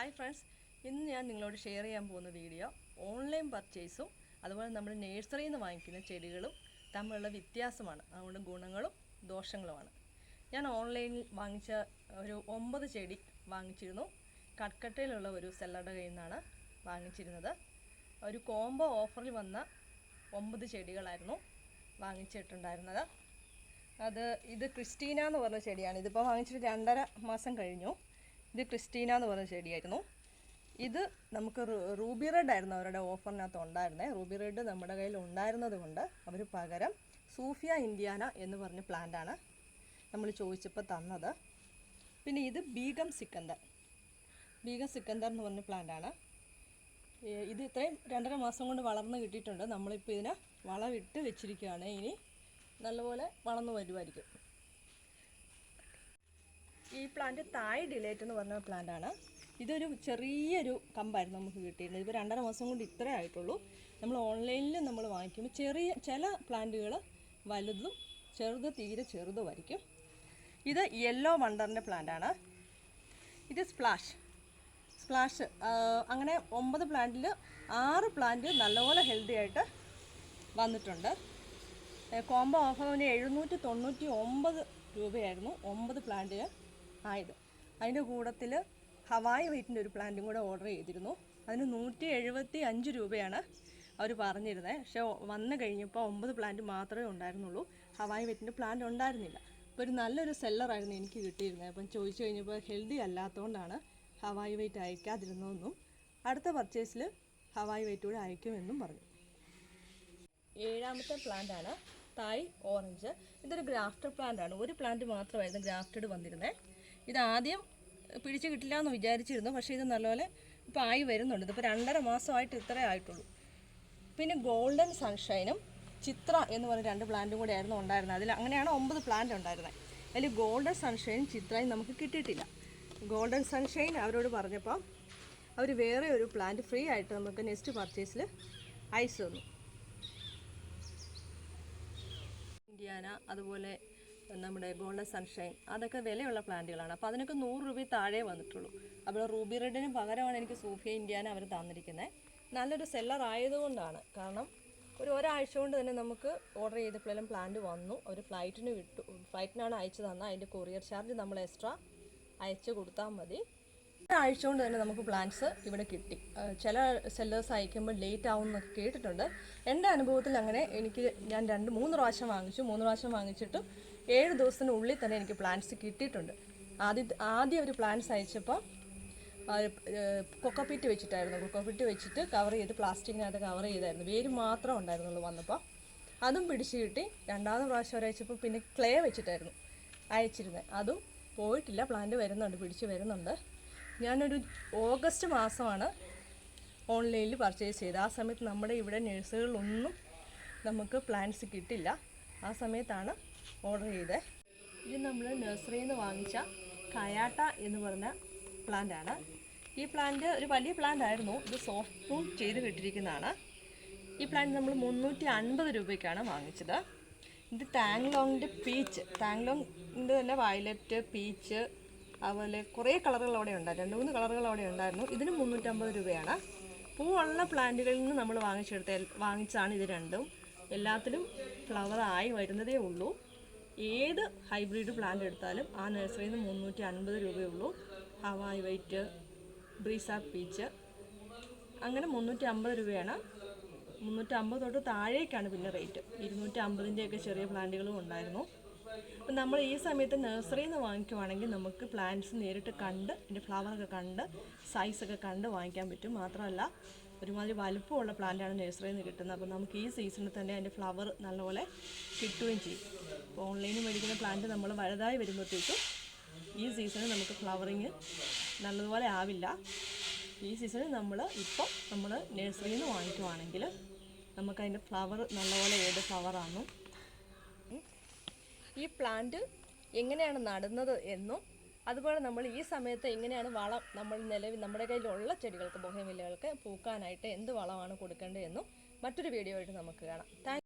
Hi friends, ഇന്ന് ഞാൻ നിങ്ങളോട് ഷെയർ ചെയ്യാൻ പോകുന്ന വീഡിയോ ഓൺലൈൻ പർച്ചേസും അതുപോലെ നമ്മൾ നഴ്സറിയിൽ നിന്ന് വാങ്ങിക്കുന്ന ചെടികളും തമ്മിലുള്ള വ്യത്യാസമാണ്. അതുകൊണ്ട് ഗുണങ്ങളും ദോഷങ്ങളുമാണ്. ഞാൻ ഓൺലൈനിൽ വാങ്ങിച്ച ഒരു 9 ചെടി വാങ്ങിച്ചിരുന്നു. കട്ട്കട്ടയിലുള്ള ഒരു സെല്ലറുടെ കയ്യിൽ നിന്നാണ് വാങ്ങിച്ചിരുന്നത്. ഒരു കോംബോ ഓഫറിൽ വന്ന 9 ചെടികളായിരുന്നു വാങ്ങിച്ചിട്ടുണ്ടായിരുന്നത്. ഇത് ക്രിസ്റ്റീന എന്ന് പറഞ്ഞ ചെടിയാണ്. ഇതിപ്പോൾ വാങ്ങിച്ചിട്ട് 2.5 മാസം കഴിഞ്ഞു. ഇത് ക്രിസ്റ്റീന എന്ന് പറഞ്ഞ ചെടിയായിരുന്നു. ഇത് നമുക്ക് റൂബി റെഡ് ആയിരുന്നു അവരുടെ ഓഫറിനകത്ത് ഉണ്ടായിരുന്നത്. റൂബി റെഡ് നമ്മുടെ കയ്യിൽ ഉണ്ടായിരുന്നത് കൊണ്ട് അവർ പകരം സൂഫിയ ഇന്ത്യാന എന്ന് പറഞ്ഞ പ്ലാന്റാണ് നമ്മൾ ചോദിച്ചപ്പോൾ തന്നത്. പിന്നെ ഇത് ബീഗം സിക്കന്ദർ എന്ന് പറഞ്ഞ പ്ലാന്റാണ്. ഇത് ഇത്രയും 2.5 മാസം കൊണ്ട് വളർന്ന് കിട്ടിയിട്ടുണ്ട്. നമ്മളിപ്പോൾ ഇതിനെ വളമിട്ട് വെച്ചിരിക്കുകയാണ്. ഇനി നല്ലപോലെ വളർന്നു വരുമായിരിക്കും. ഈ പ്ലാന്റ് തായ് ഡിലൈറ്റ് എന്ന് പറഞ്ഞ പ്ലാന്റാണ്. ഇതൊരു ചെറിയൊരു കമ്പായിരുന്നു നമുക്ക് കിട്ടിയിരുന്നത്. ഇപ്പോൾ 2.5 മാസം കൊണ്ട് ഇത്രേ ആയിട്ടുള്ളൂ. നമ്മൾ ഓൺലൈനിൽ നമ്മൾ വാങ്ങിക്കുമ്പോൾ ചില പ്ലാന്റുകൾ വലുതും തീരെ ചെറുതുമായിരിക്കും. ഇത് യെല്ലോ വണ്ടറിൻ്റെ പ്ലാന്റാണ്. ഇത് സ്പ്ലാഷ് അങ്ങനെ 9 പ്ലാന്റിൽ 6 പ്ലാന്റ് നല്ലപോലെ ഹെൽത്തി ആയിട്ട് വന്നിട്ടുണ്ട്. കോംബോ ഓഫറിന് 799 രൂപയായിരുന്നു 9 പ്ലാന്റ് ആയത്. അതിൻ്റെ കൂട്ടത്തിൽ ഹവായ് വൈറ്റിൻ്റെ ഒരു പ്ലാന്റും കൂടെ ഓർഡർ ചെയ്തിരുന്നു. അതിന് 175 രൂപയാണ് അവർ പറഞ്ഞിരുന്നത്. പക്ഷേ വന്നു കഴിഞ്ഞപ്പോൾ 9 പ്ലാന്റ് മാത്രമേ ഉണ്ടായിരുന്നുള്ളൂ. ഹവായ് വൈറ്റിൻ്റെ പ്ലാന്റ് ഉണ്ടായിരുന്നില്ല. അപ്പോൾ ഒരു നല്ലൊരു സെല്ലറായിരുന്നു എനിക്ക് കിട്ടിയിരുന്നത്. അപ്പം ചോദിച്ചു കഴിഞ്ഞപ്പോൾ ഹെൽത്തി അല്ലാത്തതുകൊണ്ടാണ് ഹവായ് വൈറ്റ് അയക്കാതിരുന്നതെന്നും അടുത്ത പർച്ചേസിൽ ഹവായ് വൈറ്റ് കൂടെ അയക്കുമെന്നും പറഞ്ഞു. 7ാമത്തെ പ്ലാന്റാണ് തായ് ഓറഞ്ച്. ഇതൊരു ഗ്രാഫ്റ്റഡ് പ്ലാന്റാണ്. ഒരു പ്ലാന്റ് മാത്രമായിരുന്നു ഗ്രാഫ്റ്റഡ് വന്നിരുന്നത്. ഇതാദ്യം പിടിച്ച് കിട്ടില്ല എന്ന് വിചാരിച്ചിരുന്നു. പക്ഷേ ഇത് നല്ലപോലെ ഇപ്പോൾ ആയി വരുന്നുണ്ട്. ഇതിപ്പോൾ 2.5 മാസമായിട്ട് ഇത്രേ ആയിട്ടുള്ളൂ. പിന്നെ ഗോൾഡൻ സൺഷൈനും ചിത്ര എന്ന് പറഞ്ഞ 2 പ്ലാന്റും കൂടെ ആയിരുന്നു ഉണ്ടായിരുന്നത്. അങ്ങനെയാണ് 9 പ്ലാന്റ് ഉണ്ടായിരുന്നത്. അതിൽ ഗോൾഡൻ സൺഷൈനും ചിത്രയും നമുക്ക് കിട്ടിയിട്ടില്ല. ഗോൾഡൻ സൺഷൈൻ അവരോട് പറഞ്ഞപ്പോൾ അവർ വേറെ ഒരു പ്ലാന്റ് ഫ്രീ ആയിട്ട് നമുക്ക് നെക്സ്റ്റ് പർച്ചേസിൽ അയച്ചു തന്നു. ഇന്ത്യാന അതുപോലെ നമ്മുടെ ഗോൾഡൻ സൺഷൈൻ അതൊക്കെ വിലയുള്ള പ്ലാന്റുകളാണ്. അപ്പോൾ അതിനൊക്കെ 100 രൂപ താഴെ വന്നിട്ടുള്ളൂ. അപ്പോൾ റൂബി റെഡിന് പകരമാണ് എനിക്ക് സൂഫിയ ഇന്ത്യാന അവർ തന്നിരിക്കുന്നത്. നല്ലൊരു സെല്ലർ ആയതുകൊണ്ടാണ്. കാരണം ഒരാഴ്ച കൊണ്ട് തന്നെ നമുക്ക് ഓർഡർ ചെയ്തപ്പോഴെല്ലാം പ്ലാന്റ് വന്നു. അവർ ഫ്ലൈറ്റിനാണ് അയച്ചു തന്നത്. അതിൻ്റെ കൊറിയർ ചാർജ് നമ്മൾ എക്സ്ട്രാ അയച്ചു കൊടുത്താൽ മതി. ഒരാഴ്ച കൊണ്ട് തന്നെ നമുക്ക് പ്ലാന്റ്സ് ഇവിടെ കിട്ടി. ചില സെല്ലേഴ്സ് അയക്കുമ്പോൾ ലേറ്റ് ആവും എന്നൊക്കെ കേട്ടിട്ടുണ്ട്. എൻ്റെ അനുഭവത്തിൽ അങ്ങനെ ഞാൻ 3 പ്രാവശ്യം വാങ്ങിച്ചു. 3 പ്രാവശ്യം വാങ്ങിച്ചിട്ട് 7 ദിവസത്തിനുള്ളിൽ തന്നെ എനിക്ക് പ്ലാന്റ്സ് കിട്ടിയിട്ടുണ്ട്. ആദ്യം ഒരു പ്ലാന്റ്സ് അയച്ചപ്പോൾ കൊക്കോപ്പീറ്റ് വെച്ചിട്ടായിരുന്നു. കൊക്കോപ്പീറ്റ് വെച്ചിട്ട് കവർ ചെയ്ത് പ്ലാസ്റ്റിക്കിനകത്ത് കവർ ചെയ്തായിരുന്നു. വേര് മാത്രമേ ഉണ്ടായിരുന്നുള്ളൂ വന്നപ്പോൾ. അതും പിടിച്ച് കിട്ടി. 2ാമത് പ്രാവശ്യം അയച്ചപ്പോൾ പിന്നെ ക്ലേ വെച്ചിട്ടായിരുന്നു അയച്ചിരുന്നത്. അതും പോയിട്ടില്ല. പ്ലാന്റ് പിടിച്ച് വരുന്നുണ്ട്. ഞാനൊരു ഓഗസ്റ്റ് മാസമാണ് ഓൺലൈനിൽ പർച്ചേസ് ചെയ്തത്. ആ സമയത്ത് നമ്മുടെ ഇവിടെ നഴ്സറികളിലൊന്നും നമുക്ക് പ്ലാന്റ്സ് കിട്ടില്ല. ആ സമയത്താണ് ഓർഡർ ചെയ്തത്. ഇത് നമ്മൾ നഴ്സറിയിൽ നിന്ന് വാങ്ങിച്ച കയാട്ട എന്ന് പറഞ്ഞ പ്ലാന്റാണ്. ഈ പ്ലാന്റ് ഒരു വലിയ പ്ലാന്റ് ആയിരുന്നു. ഇത് സോഫ്റ്റ് പ്രൂൺ ചെയ്ത് കിട്ടിയിരിക്കുന്നതാണ്. ഈ പ്ലാന്റ് നമ്മൾ 350 രൂപയ്ക്കാണ് വാങ്ങിച്ചത്. ഇത് ടാങ്ലോങ്ങിൻ്റെ പീച്ച്, ടാങ്ലോങ്ങിൻ്റെ തന്നെ വയലറ്റ്, പീച്ച്, അതുപോലെ കുറേ കളറുകൾ അവിടെ ഉണ്ടായിരുന്നു. 2-3 കളറുകൾ അവിടെ ഉണ്ടായിരുന്നു. ഇതിന് 350 രൂപയാണ്. പൂവുള്ള പ്ലാന്റുകളിൽ നിന്ന് നമ്മൾ വാങ്ങിച്ചാണ് ഇത് രണ്ടും. എല്ലാത്തിലും ഫ്ലവർ ആയി വരുന്നതേ ഉള്ളൂ. ഏത് ഹൈബ്രിഡ് പ്ലാന്റ് എടുത്താലും ആ നഴ്സറിയിൽ നിന്ന് 350 രൂപയേ ഉള്ളൂ. ഹവായ് വൈറ്റ്, ബ്രീസാക്ക് പീച്ച് അങ്ങനെ 350 രൂപയാണ്. 350 തൊട്ട് താഴേക്കാണ് പിന്നെ റേറ്റ്. 250-ൻ്റെയൊക്കെ ചെറിയ പ്ലാന്റുകളും ഉണ്ടായിരുന്നു. അപ്പം നമ്മൾ ഈ സമയത്ത് നഴ്സറിയിൽ നിന്ന് വാങ്ങിക്കുവാണെങ്കിൽ നമുക്ക് പ്ലാന്റ്സ് നേരിട്ട് കണ്ട് അതിൻ്റെ ഫ്ലവറൊക്കെ കണ്ട് സൈസൊക്കെ കണ്ട് വാങ്ങിക്കാൻ പറ്റും. മാത്രമല്ല ഒരുമാതിരി വലുപ്പമുള്ള പ്ലാന്റാണ് നഴ്സറിയിൽ നിന്ന് കിട്ടുന്നത്. അപ്പോൾ നമുക്ക് ഈ സീസണിൽ തന്നെ അതിൻ്റെ ഫ്ലവർ നല്ലപോലെ കിട്ടുകയും ചെയ്യും. അപ്പോൾ ഓൺലൈനിൽ മേടിക്കുന്ന പ്ലാന്റ് നമ്മൾ വലുതായി വരുമ്പോഴത്തേക്കും ഈ സീസണിൽ നമുക്ക് ഫ്ലവറിങ് നല്ലതുപോലെ ആവില്ല. ഈ സീസണിൽ നമ്മൾ നഴ്സറിയിൽ നിന്ന് വാങ്ങിക്കുവാണെങ്കിൽ നമുക്കതിൻ്റെ ഫ്ലവർ നല്ലപോലെ ഏത് ഫ്ലവറാണെന്നും ഈ പ്ലാന്റ് എങ്ങനെയാണ് നടുന്നത് എന്നും അതുപോലെ നമ്മൾ ഈ സമയത്ത് എങ്ങനെയാണ് വളം നമ്മുടെ കയ്യിലുള്ള ചെടികൾക്ക് ബൊഹേമില്ലകൾക്ക് പൂക്കാനായിട്ട് എന്ത് വളമാണ് കൊടുക്കേണ്ടതെന്നും മറ്റൊരു വീഡിയോ ആയിട്ട് നമുക്ക് കാണാം. താങ്ക്